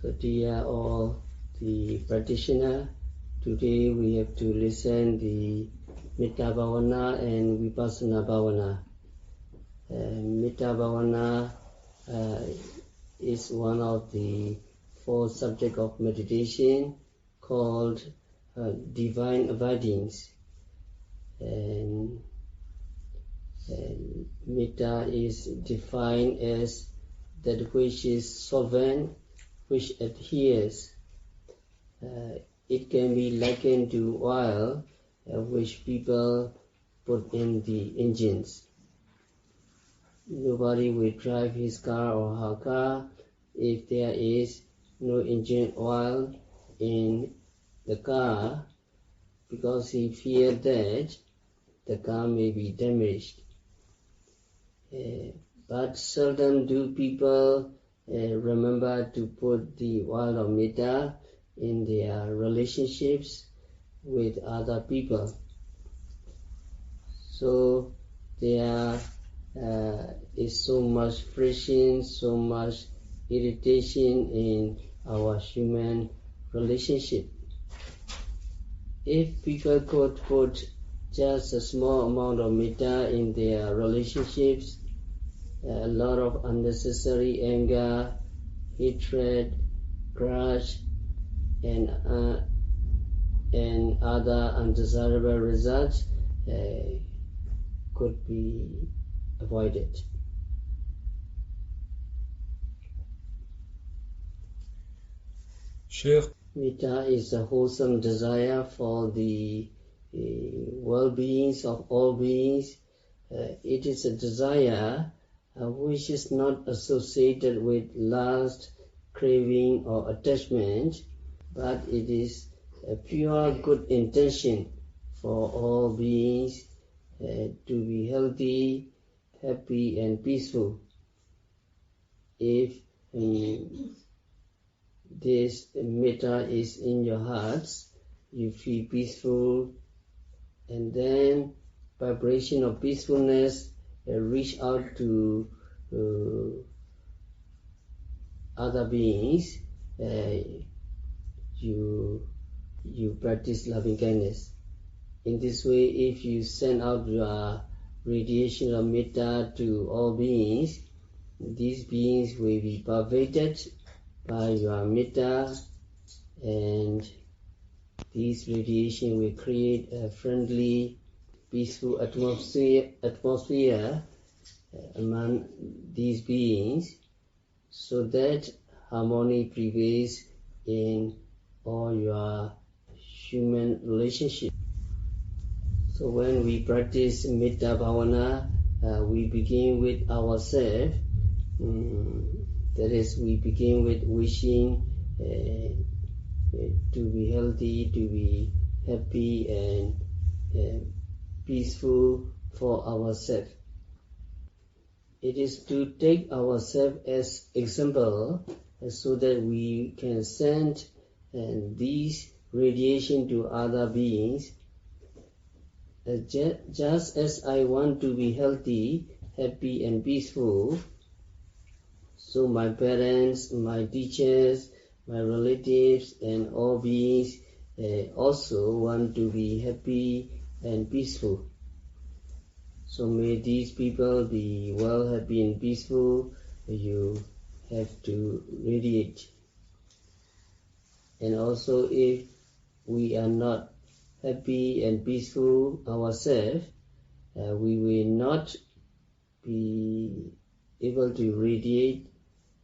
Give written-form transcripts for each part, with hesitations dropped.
So dear all the practitioners, today we have to listen the Mettā Bhavana and Vipassanā Bhavana. Mettā Bhavana is one of the 4 subjects of meditation called divine abidings. And Mettā is defined as that which is solvent, which adheres. It can be likened to oil which people put in the engines. Nobody will drive his car or her car if there is no engine oil in the car, because he feared that the car may be damaged. But seldom do people remember to put the oil of Mettā in their relationships with other people. So there is so much friction, so much irritation in our human relationship. If people could put just a small amount of Mettā in their relationships, a lot of unnecessary anger, hatred, grudge, and other undesirable results could be avoided. Mettā is a wholesome desire for the well-beings of all beings. It is a desire which is not associated with lust, craving, or attachment, but it is a pure good intention for all beings to be healthy, happy, and peaceful. If this Mettā is in your hearts, you feel peaceful, and then vibration of peacefulness reach out to other beings. You practice loving kindness. In this way, if you send out your radiation of Mettā to all beings, these beings will be pervaded by your Mettā, and this radiation will create a friendly, peaceful atmosphere among these beings, so that harmony prevails in all your human relationships. So when we practice Mettā Bhavana, we begin with ourselves. That is, we begin with wishing to be healthy, to be happy and peaceful for ourselves. It is to take ourselves as example so that we can send these radiation to other beings. Just as I want to be healthy, happy, and peaceful, so my parents, my teachers, my relatives, and all beings also want to be happy and peaceful. So may these people be well, happy, and peaceful. You have to radiate. And also, if we are not happy and peaceful ourselves, we will not be able to radiate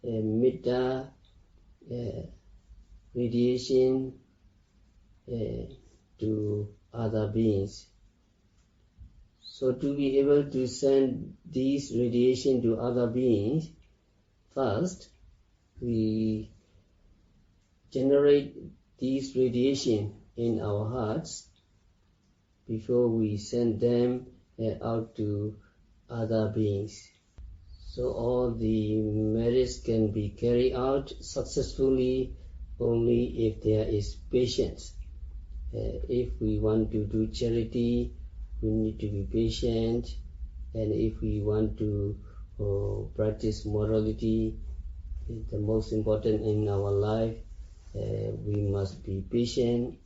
Mettā radiation to other beings. So to be able to send these radiation to other beings, first we generate these radiation in our hearts before we send them out to other beings. So all the merits can be carried out successfully only if there is patience. If we want to do charity, we need to be patient, and if we want to practice morality, the most important in our life. We must be patient.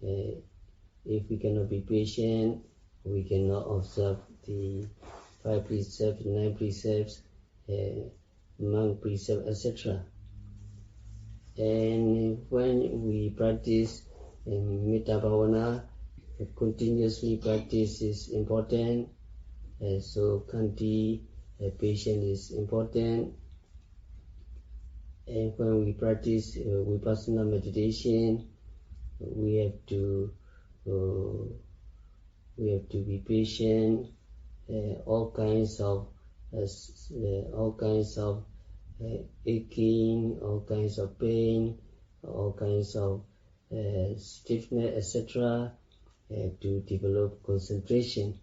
If we cannot be patient, we cannot observe the 5 precepts, 9 precepts, monk precepts, etc. And when we practice Mettā Bhavana, continuously practice is important. So Khanti, patience is important. And when we practice Vipassanā meditation, we have to be patient. All kinds of aching, all kinds of pain, all kinds of stiffness, etc., to develop concentration.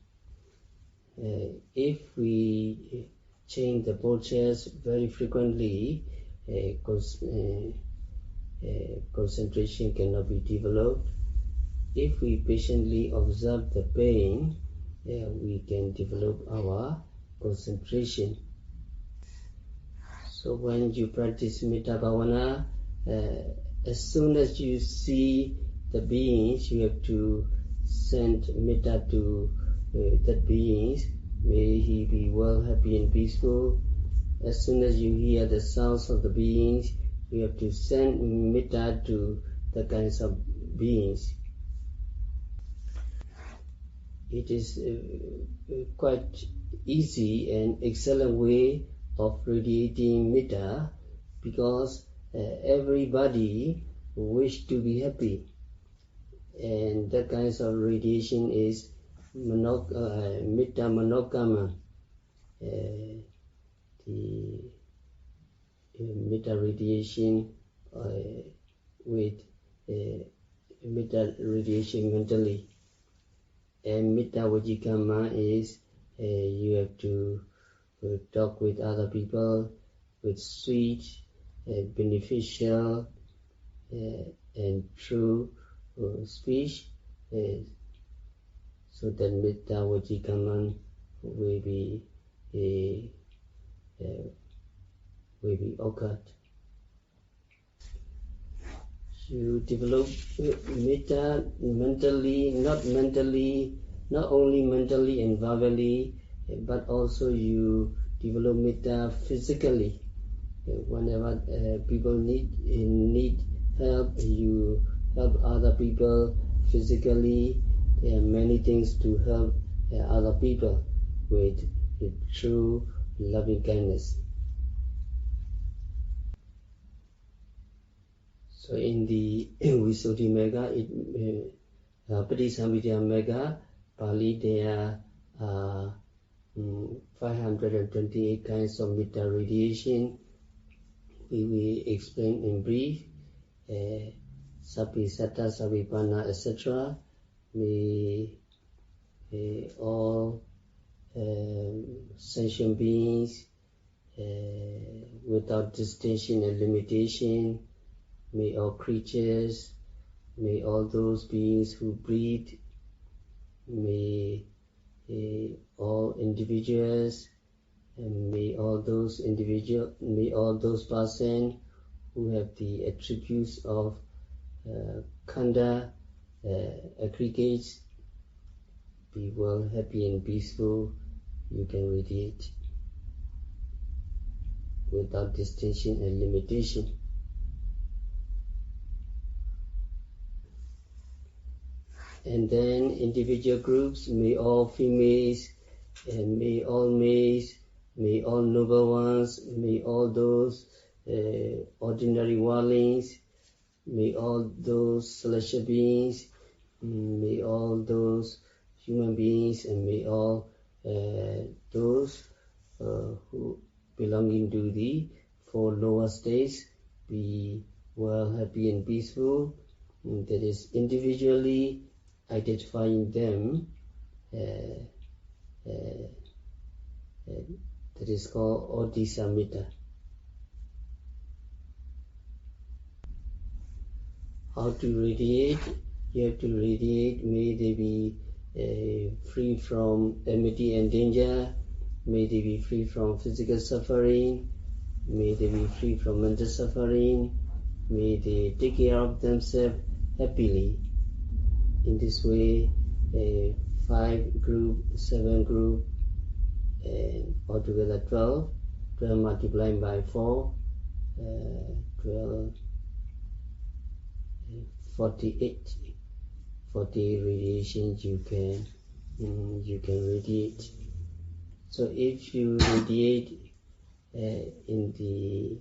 If we change the postures very frequently, concentration cannot be developed. If we patiently observe the pain, we can develop our concentration. So when you practice Mettā Bhavana, as soon as you see the beings, you have to send Mettā to that beings. May he be well, happy and peaceful. As soon as you hear the sounds of the beings, you have to send Mettā to the kinds of beings. It is quite easy and excellent way of radiating Mettā, because everybody wish to be happy, and that kinds of radiation is Mettā Manokama. The Mettā radiation with Mettā radiation mentally. And Mettā Vajikama is you have to talk with other people with sweet, beneficial and true speech, so that Mettā Vajikama will be occurred. You develop Mettā mentally, not only mentally and verbally, but also you develop Mettā physically. Whenever people need help, you help other people physically. There are many things to help other people with true loving kindness. So in the Visuddhimagga, Patisambhidya Magga, Pali, there are 528 kinds of Mettā radiation. We will explain in brief. Sapi Satta, Savipana, etc. May all sentient beings without distinction and limitation, may all creatures, may all those beings who breathe, may all individuals, and may all those persons who have the attributes of Khanda, aggregates, be well, happy and peaceful. You can radiate without distinction and limitation. And then individual groups, may all females, and may all males, may all noble ones, may all those ordinary worldlings, may all those celestial beings, may all those human beings, and may all those who belonging to the 4 lower states be well, happy and peaceful. And that is individually identifying them, that is called Odhisamita. How to radiate? You have to radiate, may they be free from enmity and danger, may they be free from physical suffering, may they be free from mental suffering, may they take care of themselves happily. In this way, 5 group, 7 group, and altogether 12. 12 multiplied by 4, 12, 48. 48 radiations you can radiate. So if you radiate in the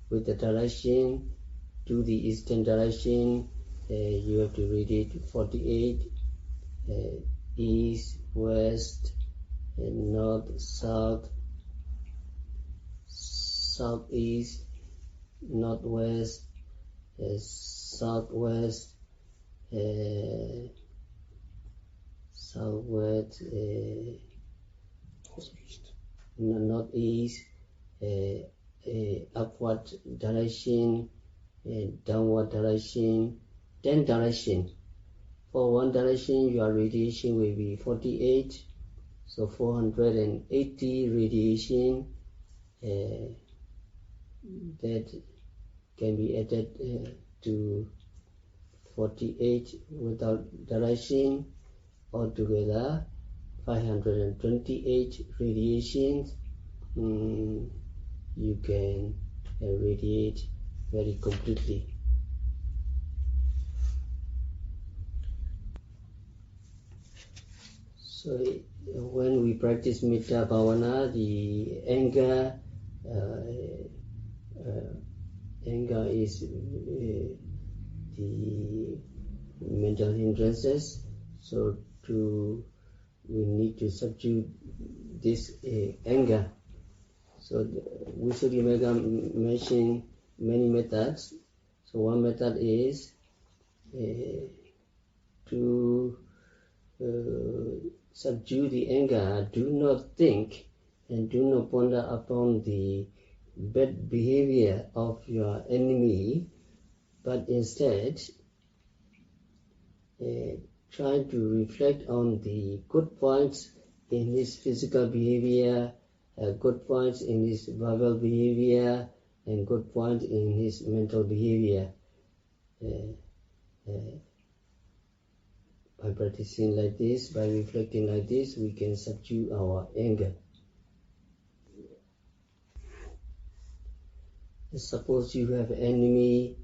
with the direction to the eastern direction, you have to radiate 48, east, west, north, south, southeast, northwest, southwest, southwest, northeast, upward direction, downward direction, 10 direction. For one direction, your radiation will be 48, so 480 radiation that can be added to 48 without direction. Altogether 528 radiations you can radiate very completely. So when we practice Mettā Bhavana, the anger is the mental hindrances. So we need to subdue this anger. So Vipassanā mentioned many methods. So one method is to subdue the anger. Do not think and do not ponder upon the bad behavior of your enemy, but instead try to reflect on the good points in his physical behavior, good points in his verbal behavior, and good points in his mental behavior. By practicing like this, by reflecting like this, we can subdue our anger. Suppose you have an enemy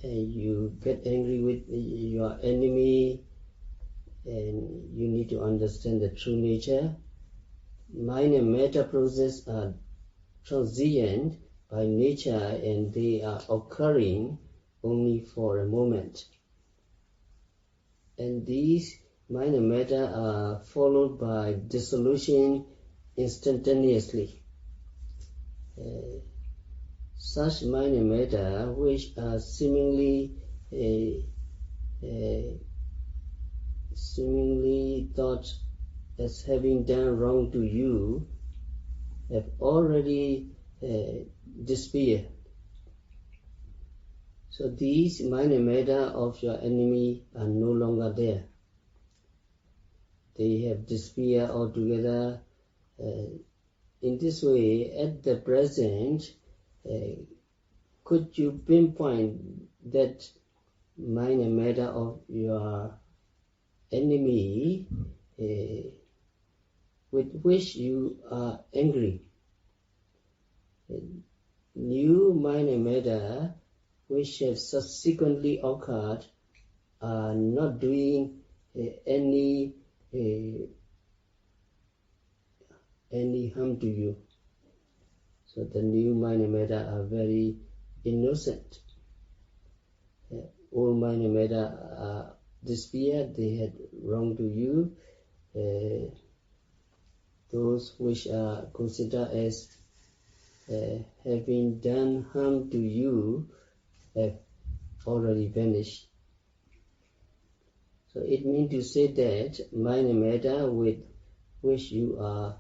and you get angry with your enemy, and you need to understand the true nature. Mind and matter process are transient by nature, and they are occurring only for a moment. And these mind and matter are followed by dissolution instantaneously. Such mind and matter, which are seemingly thought as having done wrong to you, have already disappeared. So these mind and matter of your enemy are no longer there. They have disappeared altogether. In this way, at the present, could you pinpoint that mind and matter of your enemy with which you are angry? New mind and matter which have subsequently occurred are not doing any harm to you. So the new mind and matter are very innocent. Old mind and matter are disappeared, they had wrong to you. Those which are considered as having done harm to you have already vanished. So it means to say that mind and matter with which you are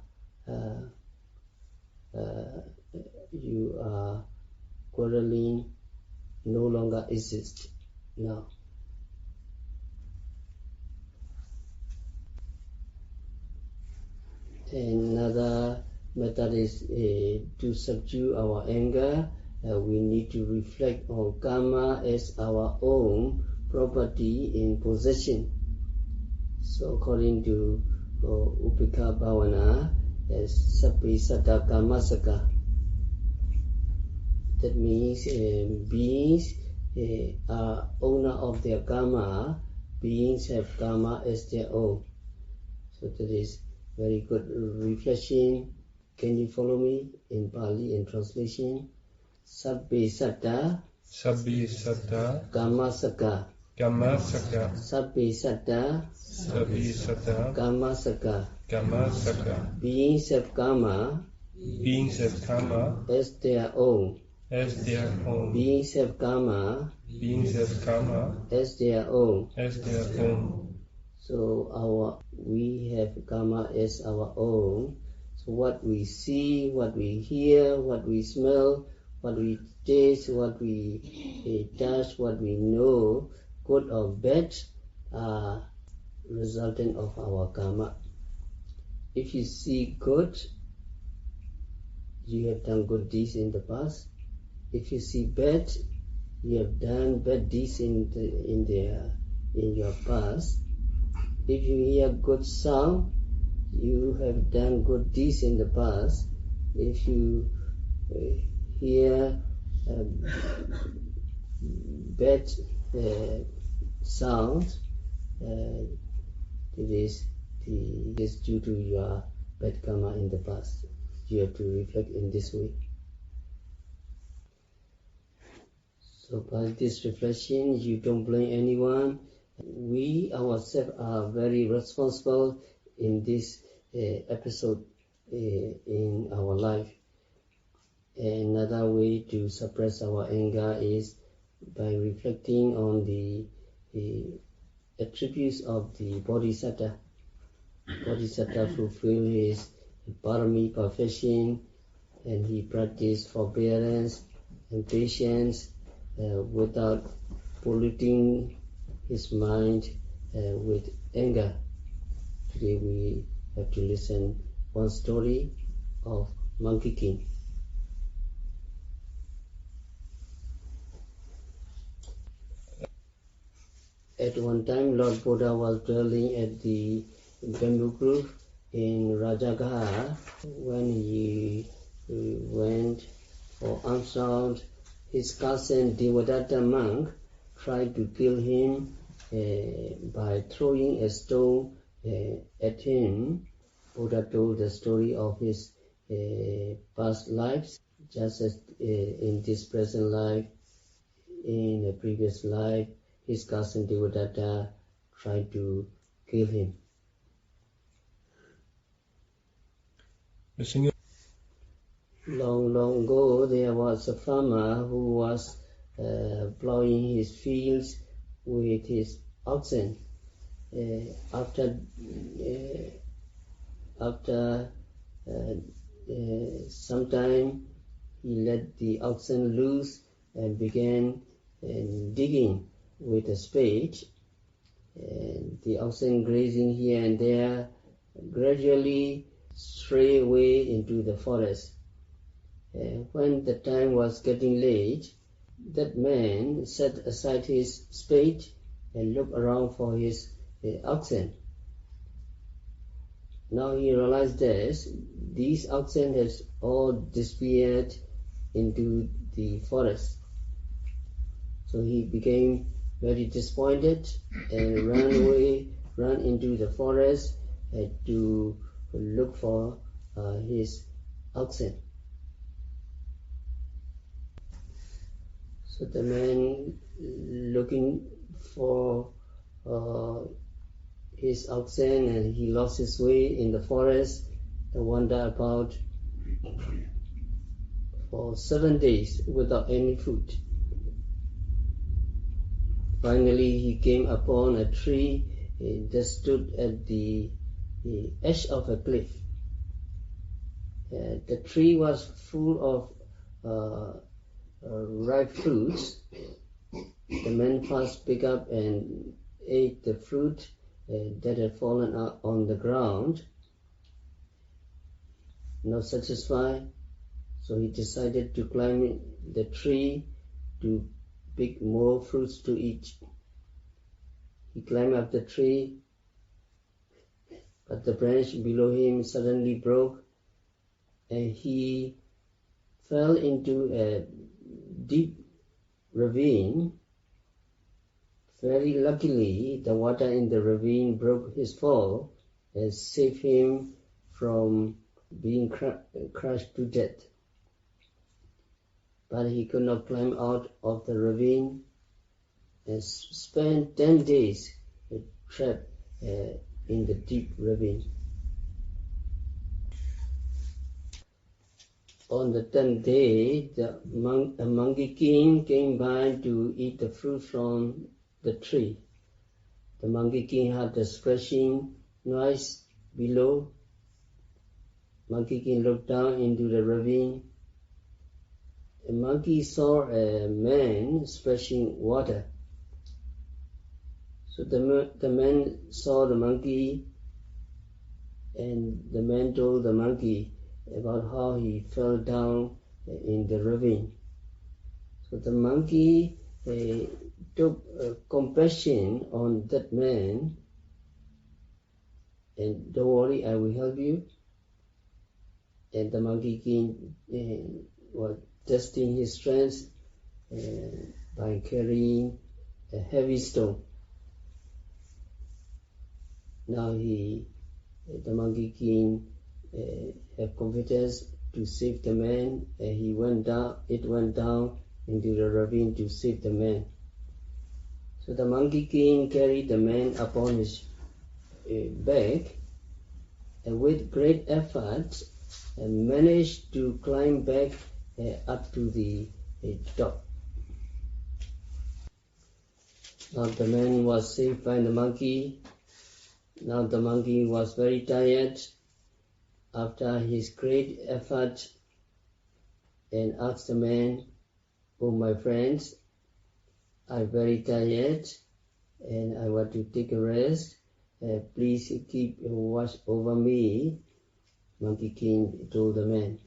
quarreling no longer exist now. Another method is to subdue our anger. We need to reflect on karma as our own property in possession. So according to Upekha Bhavana, as Sabbe Satta Karmasaka. That means beings are owner of their karma. Beings have karma as their own. So that is very good reflection. Can you follow me in Pali in translation? Sabbe Satta Karmasaka. Sabbe Satta Karmasaka. Beings have karma as their own. Beings have karma as their own. So we have karma as our own. So what we see, what we hear, what we smell, what we taste, what we touch, what we know, good or bad, are resultant of our karma. If you see good, you have done good deeds in the past. If you see bad, you have done bad deeds in your past. If you hear good sound, you have done good deeds in the past. If you hear bad sound, it is due to your bad karma in the past. You have to reflect in this way. So by this reflection, you don't blame anyone. We ourselves are very responsible in this episode in our life. Another way to suppress our anger is by reflecting on the attributes of the Bodhisattva. Bodhisattva fulfilled his parami perfection, and he practiced forbearance and patience without polluting his mind with anger. Today we have to listen one story of Monkey King. At one time, Lord Buddha was dwelling at the bamboo grove in Rajagaha. When he went for alms round, his cousin Devadatta monk tried to kill him by throwing a stone at him. Buddha told the story of his past lives, just as in this present life, in a previous life, his cousin Devadatta tried to kill him. Long, long ago, there was a farmer who was plowing his fields with his oxen. After some time, he let the oxen loose and began digging with a spade. The oxen grazing here and there gradually stray away into the forest. When the time was getting late, that man set aside his spade and looked around for his oxen. Now he realized that these oxen had all disappeared into the forest. So he became very disappointed and ran into the forest to look for his oxen. So the man looking for his oxen, and he lost his way in the forest and wandered about for 7 days without any food. Finally, he came upon a tree that stood at the edge of a cliff. The tree was full of ripe fruits. The man first picked up and ate the fruit that had fallen out on the ground. not satisfied, so he decided to climb the tree to pick more fruits to eat. He climbed up the tree, but the branch below him suddenly broke and he fell into a deep ravine. Very luckily, the water in the ravine broke his fall and saved him from being crushed to death. But he could not climb out of the ravine and spent 10 days trapped in the deep ravine. On the 10th day, a monkey king came by to eat the fruit from the tree. The monkey king heard the splashing noise below. Monkey king looked down into the ravine. A monkey saw a man splashing water. So the man saw the monkey, and the man told the monkey about how he fell down in the ravine. So the monkey took compassion on that man, and don't worry, I will help you. And the monkey king was testing his strength by carrying a heavy stone. Now the monkey king had confidence to save the man, and it went down into the ravine to save the man. So the monkey king carried the man upon his back, and with great effort managed to climb back up to the top. Now the man was saved by the monkey. Now the monkey was very tired after his great effort and asked the man, "Oh, my friends, I'm very tired and I want to take a rest. Please keep watch over me." Monkey king told the man.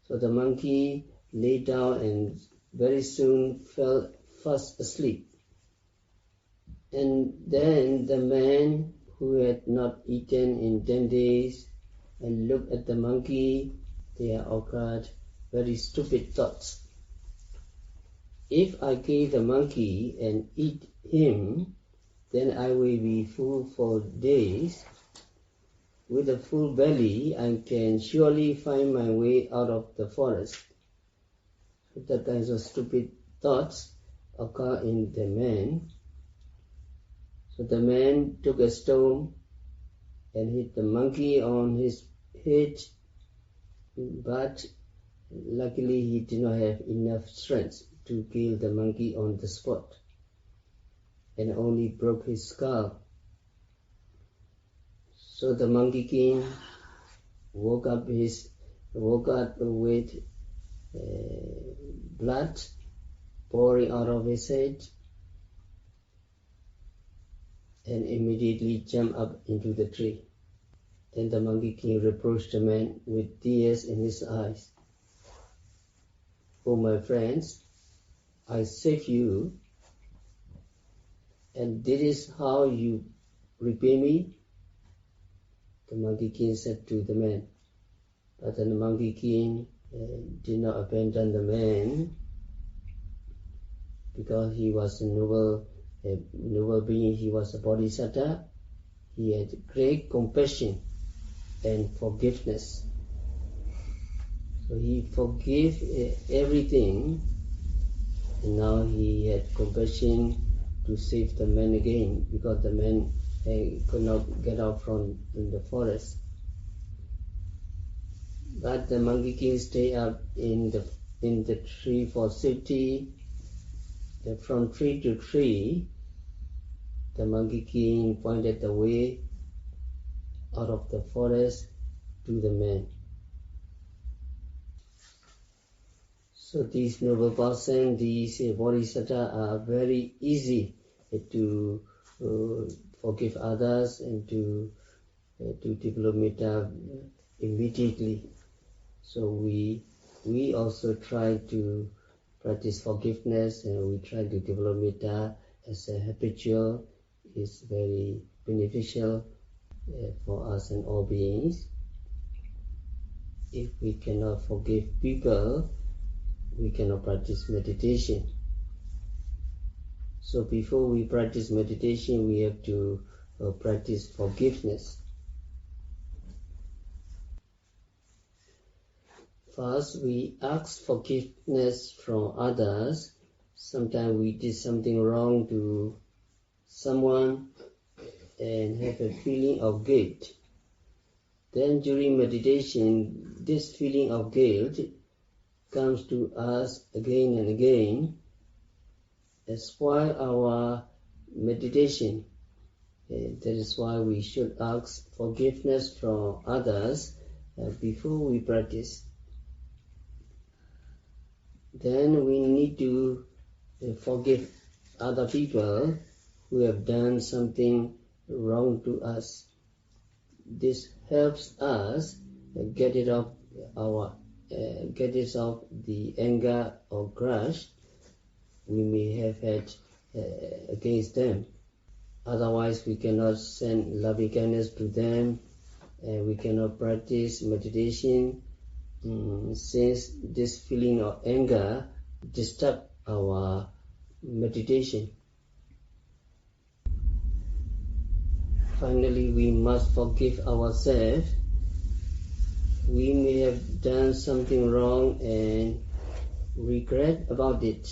So the monkey lay down and very soon fell fast asleep. And then the man who had not eaten in 10 days and looked at the monkey, there occurred very stupid thoughts. If I kill the monkey and eat him, then I will be full for days. With a full belly, I can surely find my way out of the forest. So that kinds of stupid thoughts occur in the man. So the man took a stone and hit the monkey on his head, but luckily he did not have enough strength to kill the monkey on the spot, and only broke his skull. So the monkey king woke up with blood pouring out of his head, and immediately jumped up into the tree. Then the monkey king reproached the man with tears in his eyes. "Oh, my friends, I saved you, and this is how you repay me?" The monkey king said to the man. But then the monkey king did not abandon the man, because he was a noble being. He was a bodhisattva. He had great compassion and forgiveness. So he forgave everything, and now he had compassion to save the man again, because the man could not get out from the forest. But the monkey king stayed up in the tree for safety. From tree to tree, the monkey king pointed the way out of the forest to the man. So these noble persons, these bodhisattvas, are very easy to forgive others and to develop mettā immediately. So we also try to practice forgiveness, and we try to develop Mettā as a habitual. Is very beneficial for us and all beings. If we cannot forgive people, we cannot practice meditation. So before we practice meditation, we have to practice forgiveness. First, we ask forgiveness from others. Sometimes we did something wrong to someone and have a feeling of guilt. Then during meditation, this feeling of guilt comes to us again and again, spoil our meditation. That is why we should ask forgiveness from others before we practice. Then we need to forgive other people who have done something wrong to us. This helps us get rid of the anger or grudge we may have had against them. Otherwise, we cannot send loving kindness to them, and we cannot practice meditation since this feeling of anger disturbs our meditation. Finally, we must forgive ourselves. We may have done something wrong and regret about it.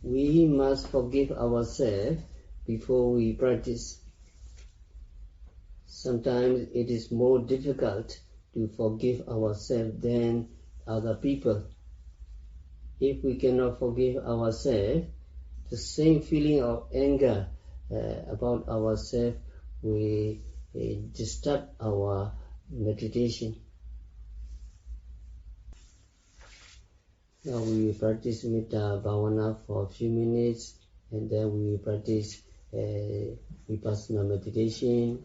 We must forgive ourselves before we practice. Sometimes it is more difficult to forgive ourselves than other people. If we cannot forgive ourselves, the same feeling of anger about ourselves will disturb our meditation. Now we will practice Mettā Bhavana for a few minutes, and then we will practice Vipassanā meditation.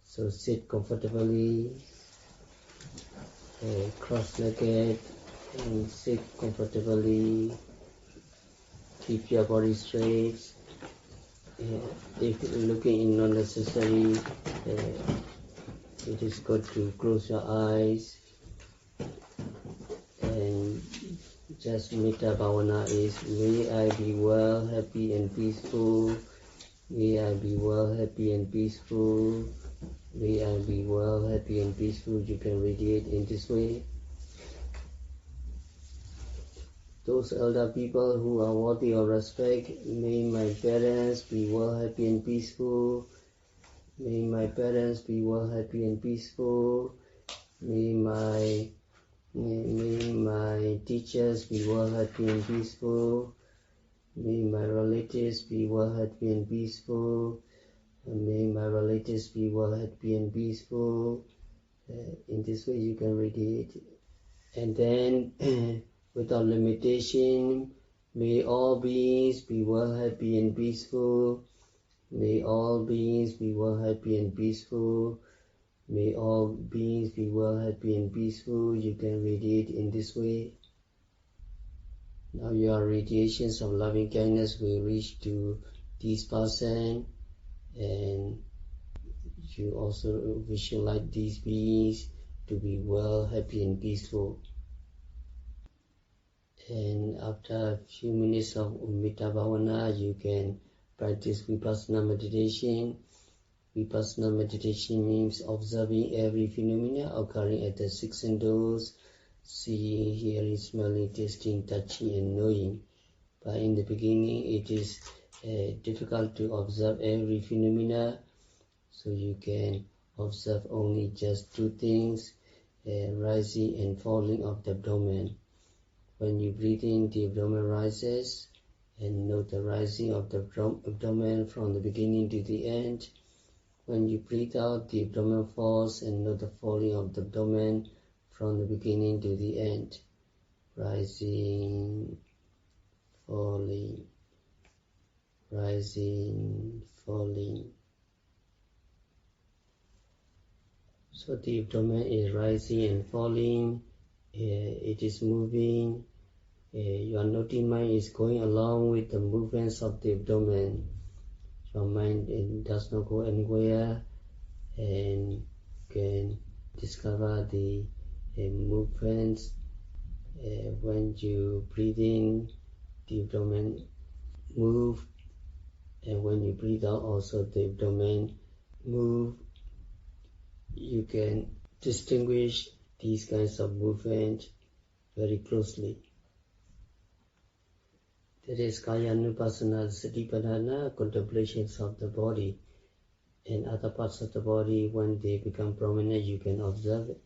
So sit comfortably, cross-legged, and sit comfortably. Keep your body straight. If looking unnecessary, it is good to close your eyes. And just Mettā Bhavana is, may I be well, happy and peaceful. May I be well, happy and peaceful. May I be well, happy and peaceful. You can radiate in this way. Those elder people who are worthy of respect, may my parents be well, happy and peaceful. May my parents be well, happy and peaceful. May my teachers be well, happy and peaceful. May my relatives be well, happy and peaceful. And may my relatives be well, happy and peaceful. In this way you can radiate. And then, without limitation, may all beings be well, happy and peaceful. May all beings be well, happy and peaceful. May all beings be well, happy and peaceful. You can radiate in this way. Now your radiations of loving kindness will reach to this person, and you also visualize these beings to be well, happy and peaceful. And after a few minutes of Mettā Bhavana, you can practice Vipassanā meditation. Vipassanā meditation means observing every phenomena occurring at the six senses: seeing, hearing, smelling, tasting, touching, and knowing. But in the beginning, it is difficult to observe every phenomena, so you can observe only just two things: rising and falling of the abdomen. When you breathe in, the abdomen rises, and note the rising of the abdomen from the beginning to the end. When you breathe out, the abdomen falls, and note the falling of the abdomen from the beginning to the end. Rising, falling, rising, falling. So the abdomen is rising and falling. it is moving. Your naughty mind is going along with the movements of the abdomen. Your mind does not go anywhere, and can discover the movements. When you breathe in, the abdomen move, and when you breathe out, also the abdomen move. You can distinguish these kinds of movement very closely. That is Kaya-nupassana, Satipatthana, contemplations of the body. And other parts of the body, when they become prominent, you can observe it.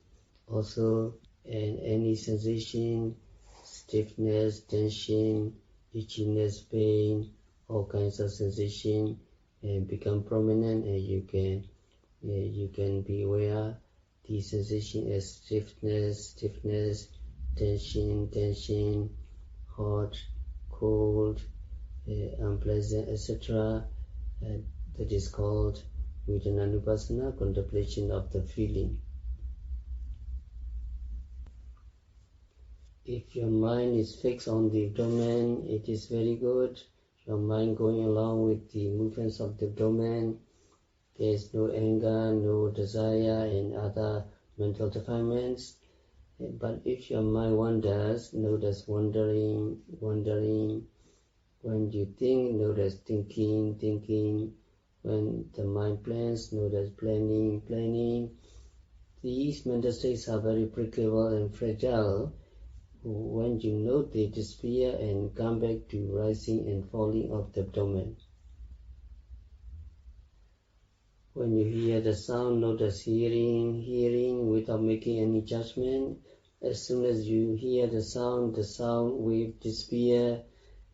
Also, and any sensation, stiffness, tension, itchiness, pain, all kinds of sensation, and become prominent, and you can be aware the sensation as stiffness, tension, hot, cold, unpleasant, etc. That is called Vedana-nupassana, contemplation of the feeling. If your mind is fixed on the abdomen, it is very good. Your mind going along with the movements of the abdomen. There is no anger, no desire, and other mental defilements. But if your mind wanders, notice wandering. When you think, notice thinking. When the mind plans, notice planning. These mental states are very prickable and fragile. When you note they disappear and come back to rising and falling of the abdomen. When you hear the sound, notice hearing without making any judgment. As soon as you hear the sound wave disappear,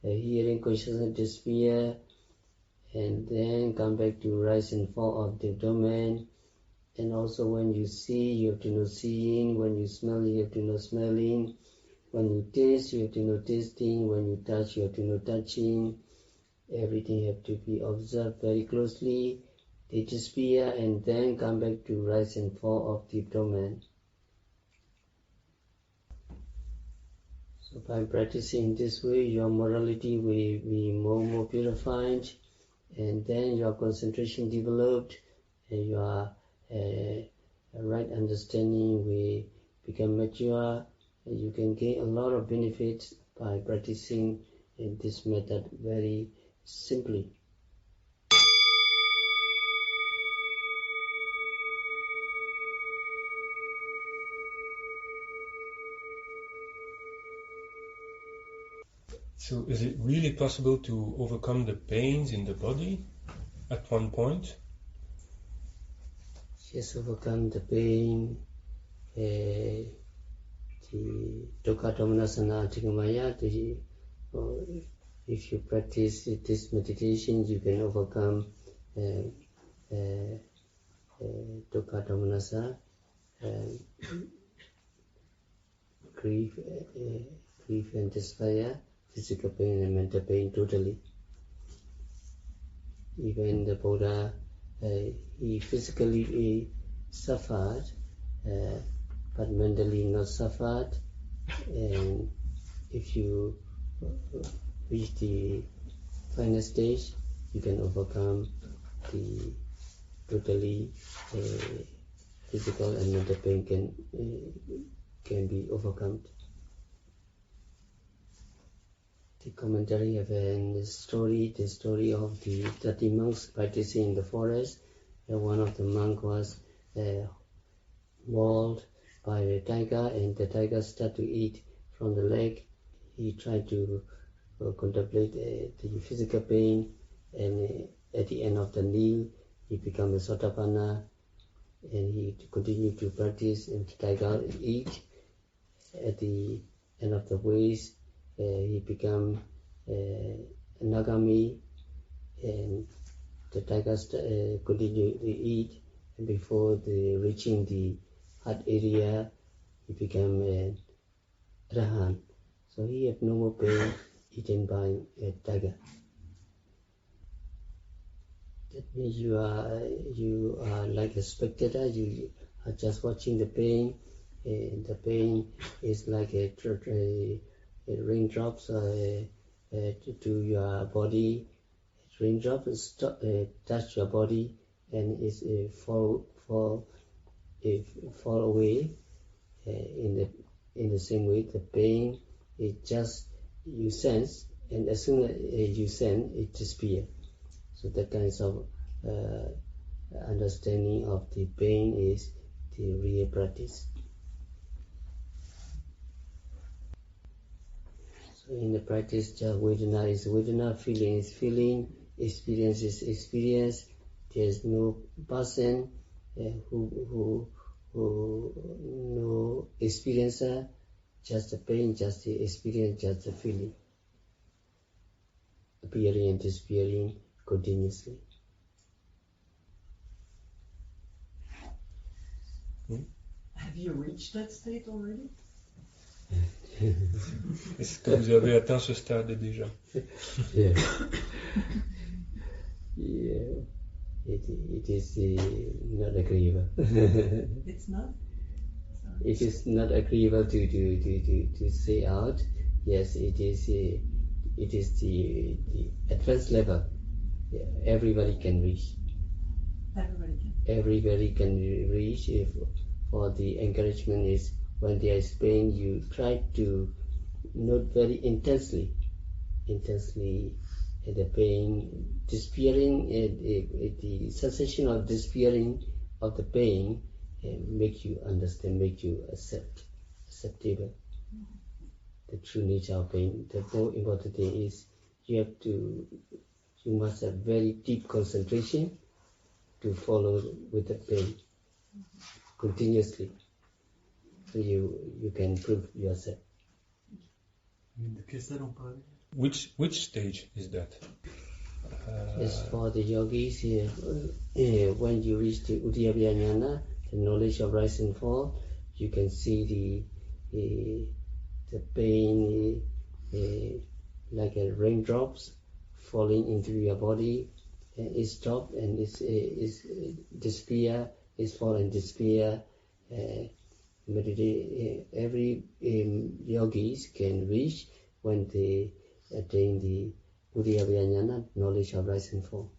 hearing consciousness disappear, and then come back to rise and fall of the abdomen. And also when you see, you have to know seeing. When you smell, you have to know smelling. When you taste, you have to know tasting. When you touch, you have to know touching. Everything have to be observed very closely. They disappear and then come back to rise and fall of the abdomen. So by practicing this way, your morality will be more purified, and then your concentration developed, and your right understanding will become mature, and you can gain a lot of benefits by practicing this method very simply. So is it really possible to overcome the pains in the body at one point? Yes, overcome the pain, the dukkha domanasana tigamaya. If you practice this meditation, you can overcome dukkha domanasa, grief and despair, physical pain and mental pain totally. Even the Buddha, he physically suffered, but mentally not suffered. And if you reach the final stage, you can overcome the totally physical and mental pain can be overcome. The commentary of the story of the 30 monks practicing in the forest. One of the monks was mauled by a tiger, and the tiger started to eat from the leg. He tried to contemplate the physical pain, and at the end of the meal, he became a sotapanna, and he continued to practice, and the tiger eat. At the end of the ways, he became Nagami, and the tigers continued to eat, and before reaching the heart area, he became Rahan. So he had no more pain eaten by a tiger. That means you are like a spectator. You are just watching the pain, The pain is like a raindrops to your body. Raindrops touch your body and is fall away. In the same way, the pain is just you sense, and as soon as you sense, it disappears. So that kinds of understanding of the pain is the real practice. So in the practice, just Vedana is Vedana, feeling is feeling, experience is experience. There is no person who no experiencer, just the pain, just the experience, just the feeling, appearing and disappearing continuously. Have you reached that state already? Est-ce que vous avez atteint ce stade déjà? Yeah. Yeah. It is not agreeable. It's not? It is not agreeable to say out. Yes, it is the advanced level. Yeah, everybody can reach. Everybody can reach. If for the encouragement is when there is pain, you try to note very intensely the pain disappearing, the sensation of disappearing of the pain make you understand, make you acceptable the true nature of pain. The more important thing is you must have very deep concentration to follow with the pain continuously, so you can prove yourself. Which stage is that? As for the yogis, when you reach the Udiyabhya Jnana, the knowledge of rise and fall, you can see the pain like a raindrops falling into your body, and it stops and is disappear, is fall and disappear. Every yogis can reach when they attain the Udiyabhya Jnana, knowledge of rise and fall.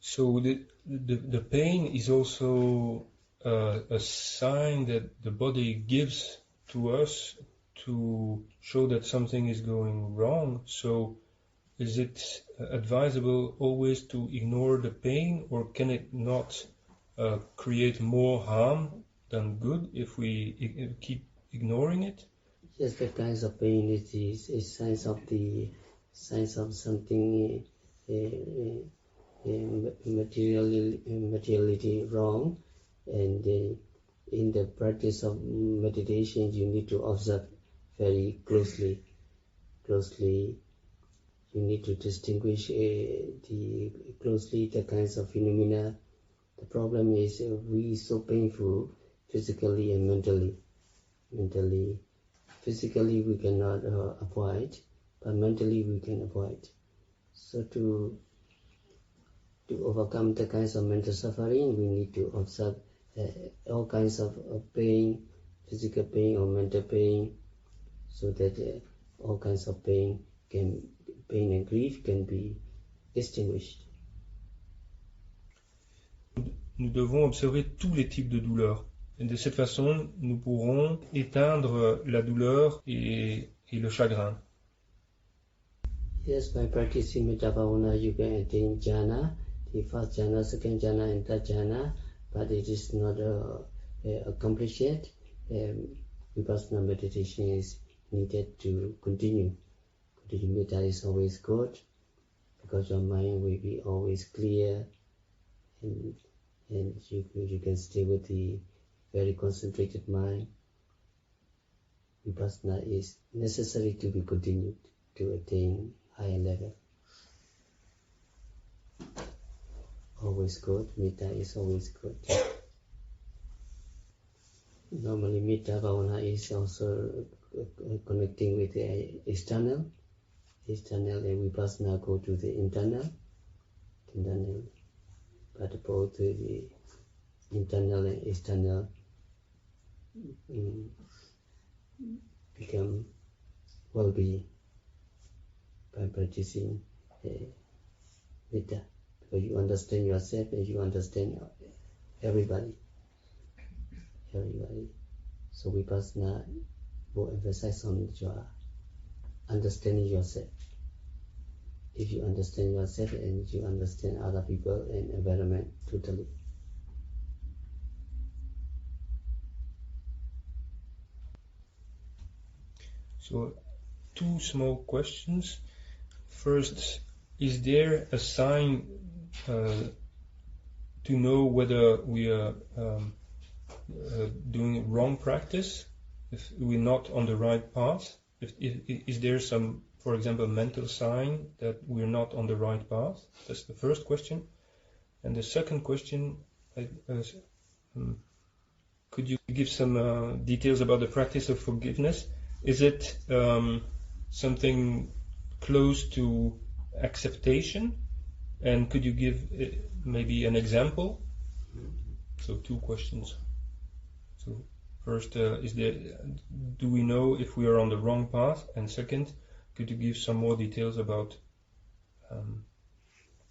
So the pain is also a sign that the body gives to us to show that something is going wrong. So is it advisable always to ignore the pain, or can it not create more harm than good if we keep ignoring it? Yes, the kinds of pain is signs of something materiality wrong, and in the practice of meditation you need to observe very closely. You need to distinguish the kinds of phenomena. The problem is we so painful physically and mentally. Physically we cannot avoid, but mentally we can avoid. So to overcome the kinds of mental suffering, we need to observe all kinds of pain, physical pain or mental pain, so that all kinds of pain and grief can be extinguished. Nous devons observer tous les types de douleurs. Et de cette façon, nous pourrons éteindre la douleur et le chagrin. Yes, by practicing Mettā you can attain jhana, the first jhana, second jhana, and third jhana, but it is not accomplished yet. Vipassana meditation is needed to continue. Mettā is always good, because your mind will be always clear, and you can stay with the very concentrated mind. Vipassana is necessary to be continued to attain higher level. Always good. Mettā is always good. Normally Mettā Bhavana is also connecting with the external, and Vipassana go to the internal. But both the internal and external become well-being by practicing Mettā, because you understand yourself and you understand everybody. So Vipassanā will emphasize on your understanding yourself. If you understand yourself and you understand other people and environment totally. So, 2 small questions. First, is there a sign to know whether we are doing wrong practice, if we're not on the right path? Is there some, for example, mental sign that we're not on the right path? That's the first question. And the second question, could you give some details about the practice of forgiveness? Is it something close to acceptation? And could you give maybe an example? So 2 questions. So first, do we know if we are on the wrong path? And second, could you give some more details about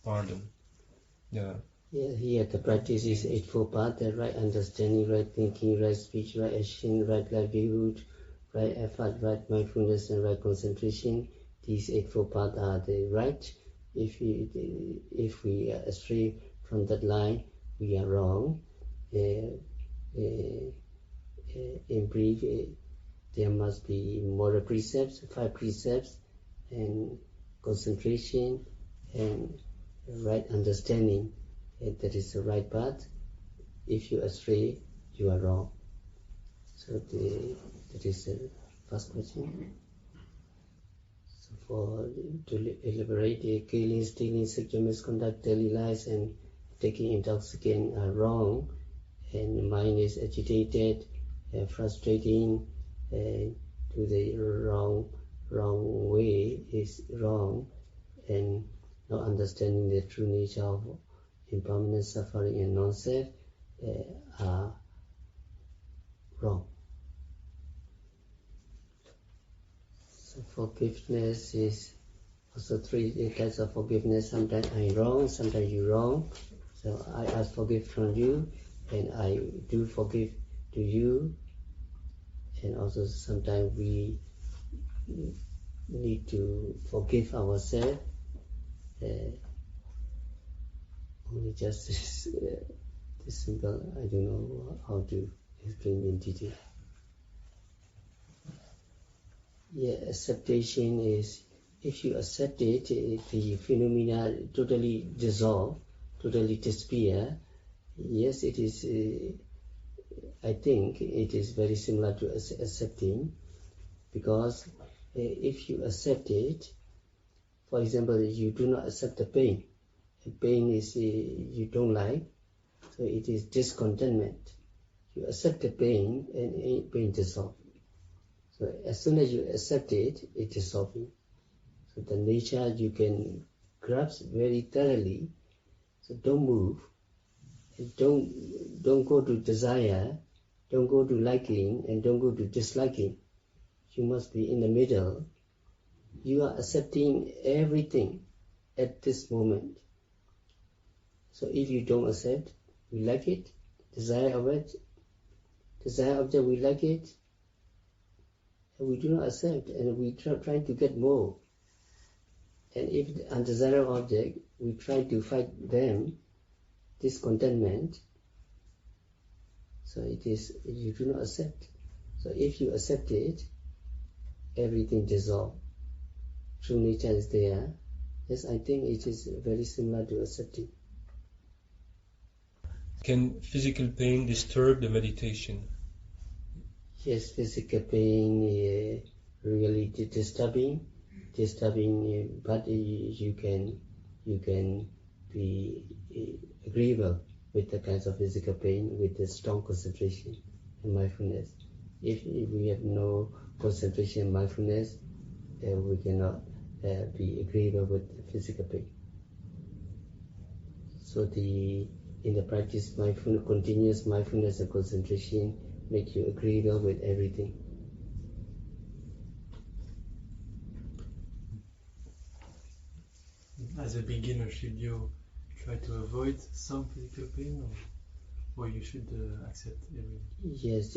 pardon? Yeah, here the practice is 8-4 path: the right understanding, right thinking, right speech, right action, right livelihood, right effort, right mindfulness, and right concentration. These 8-4 paths are the right. If we are astray from that line, we are wrong. In brief, there must be moral precepts, 5 precepts, and concentration and right understanding. That is the right path. If you astray, you are wrong. So that is the first question. So to elaborate, killing, stealing, sexual misconduct, daily lies, and taking intoxicant are wrong, and the mind is agitated, frustrating, to the wrong way is wrong, and not understanding the true nature of impermanent suffering and non-self are wrong. So forgiveness is also 3 types of forgiveness. Sometimes I'm wrong, sometimes you're wrong. So I ask forgive from you, and I do forgive to you. And also sometimes we need to forgive ourselves. Only just this simple, I don't know how to explain in detail. Yeah, acceptation is, if you accept it, the phenomena totally dissolve, totally disappear. Yes, it is, I think it is very similar to accepting, because if you accept it, for example, you do not accept the pain. The pain is you don't like, so it is discontentment. You accept the pain, and pain dissolves. So as soon as you accept it, it is dissolving. So the nature you can grasp very thoroughly. So don't move. Don't go to desire, don't go to liking, and don't go to disliking. You must be in the middle. You are accepting everything at this moment. So if you don't accept, we like it, desire object, we like it, and we do not accept, and we try to get more. And if the undesirable object, we try to fight them, discontentment. So it is, you do not accept. So if you accept it, everything dissolves. True nature is there. Yes, I think it is very similar to accepting. Can physical pain disturb the meditation? Yes, physical pain really disturbing, but you can be agreeable with the kinds of physical pain with the strong concentration and mindfulness. If we have no concentration and mindfulness, we cannot be agreeable with physical pain. So in the practice, continuous mindfulness and concentration make you agreeable with everything. As a beginner, should you try to avoid some physical pain, or you should accept everything? Yes,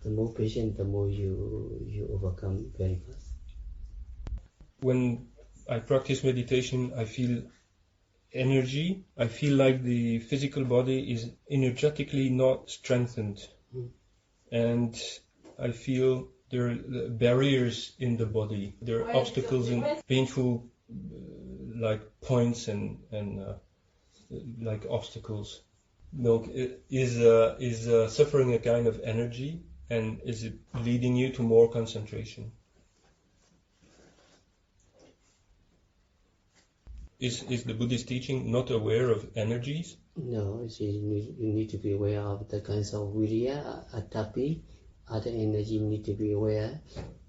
the more patient, the more you overcome very fast. When I practice meditation, I feel energy. I feel like the physical body is energetically not strengthened. And I feel there are barriers in the body. There are obstacles and painful like points and like obstacles. Milk is suffering a kind of energy, and is it leading you to more concentration? Is the Buddhist teaching not aware of energies? No, you need to be aware of the kinds of virya, atapi, other energy. You need to be aware.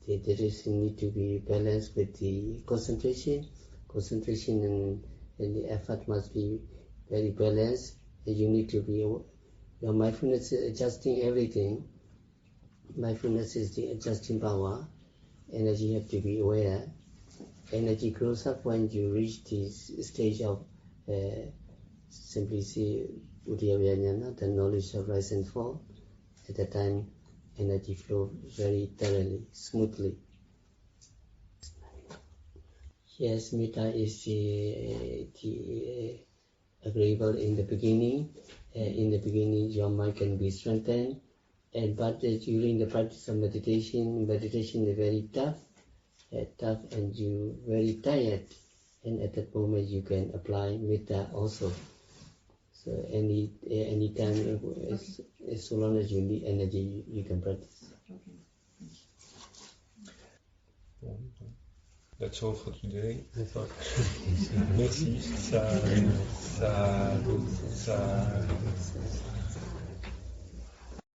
There need to be balanced with the concentration. Concentration and the effort must be very balanced. And you need to be aware. Your mindfulness is adjusting everything. Mindfulness is the adjusting power. Energy, you have to be aware. Energy grows up when you reach this stage of simply see Udiyavajnana, the knowledge of rise and fall. At that time, energy flows very thoroughly, smoothly. Yes, Mettā is the agreeable in the beginning. In the beginning, your mind can be strengthened, but during the practice of meditation is very tough, and you very tired, and at that moment you can apply Mettā also. So any time, as long as you need energy, you can practice. That's all for today. Merci. Ça